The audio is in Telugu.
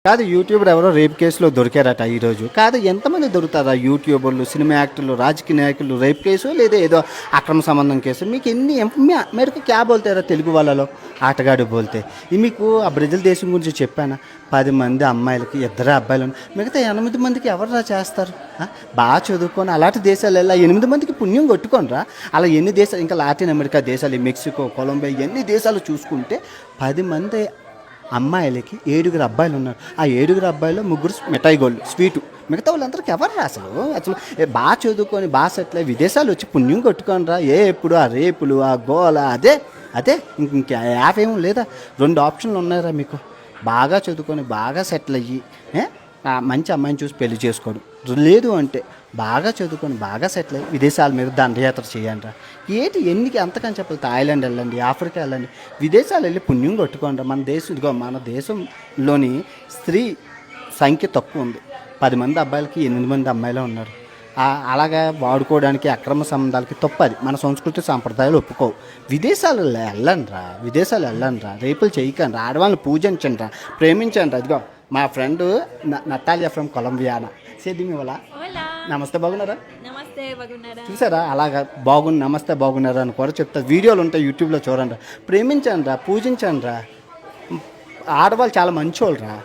కాదు యూట్యూబర్ ఎవరో రేప్ కేసులో దొరికారట ఈరోజు. కాదు ఎంతమంది దొరుకుతారా యూట్యూబర్లు, సినిమా యాక్టర్లు, రాజకీయ నాయకులు రేప్ కేసు లేదా ఏదో అక్రమ సంబంధం కేసు. మీకు ఎన్ని మేరకు క్యా బోల్తారా తెలుగు వాళ్ళలో ఆటగాడు బోల్తే. మీకు ఆ బ్రెజిల్ దేశం గురించి చెప్పానా, 10 మంది అమ్మాయిలకి 2 అబ్బాయిలు, మిగతా 8 మందికి ఎవరురా చేస్తారు? బాగా చదువుకొని అలాంటి దేశాలు వెళ్ళా 8 మందికి పుణ్యం కొట్టుకోనరా. అలా ఎన్ని దేశాలు, ఇంకా లాటిన్ అమెరికా దేశాలు, మెక్సికో, కొలంబియా, ఎన్ని దేశాలు చూసుకుంటే 10 మంది అమ్మాయిలకి 7 అబ్బాయిలు ఉన్నారు. ఆ 7 అబ్బాయిలో 3 మిఠాయి గోళ్ళు స్వీటు, మిగతా వాళ్ళందరికీ ఎవరు అసలు బాగా చదువుకొని బాగా సెటిల్ అయ్యి విదేశాలు వచ్చి పుణ్యం కొట్టుకొని రా. ఎప్పుడు ఆ రేపులు, ఆ గోల, అదే ఇంక యాప్ ఏమో లేదా. 2 ఆప్షన్లు ఉన్నాయరా మీకు. బాగా చదువుకొని బాగా సెటిల్ అయ్యి మంచి అమ్మాయిని చూసి పెళ్లి చేసుకోవడం, లేదు అంటే బాగా చదువుకొని బాగా సెటిల్ అయ్యి విదేశాల మీద దండయాత్ర చేయండి. ఏంటి ఎన్నికి అంతకని చెప్పాలి. థాయిలాండ్ వెళ్ళండి, ఆఫ్రికా వెళ్ళండి, విదేశాలు వెళ్ళి పుణ్యం కొట్టుకోండి. మన దేశంలోని స్త్రీ సంఖ్య తక్కువ ఉంది. 10 మంది అబ్బాయిలకి 8 మంది అమ్మాయిలే ఉన్నారు. అలాగా వాడుకోవడానికి అక్రమ సంబంధాలకి తప్పది. మన సంస్కృతి సాంప్రదాయాలు ఒప్పుకోవు. విదేశాలు వెళ్ళండి రా, రేపులు చేయకండి, ఆడవాళ్ళని పూజించండి రా, ప్రేమించండి రా. ఇదిగో మా ఫ్రెండ్ నటాలియా ఫ్రమ్ కొలంబియానా సేది మీ వాళ్ళ. నమస్తే, బాగున్నారా? చూసారా అలాగా బాగుంది, నమస్తే బాగున్నారా అని కూడా చెప్తారు. వీడియోలు ఉంటాయి యూట్యూబ్లో చూడండి. ప్రేమించండి రా, పూజించండి రా. ఆడవాళ్ళు చాలా మంచోళ్ళు రా.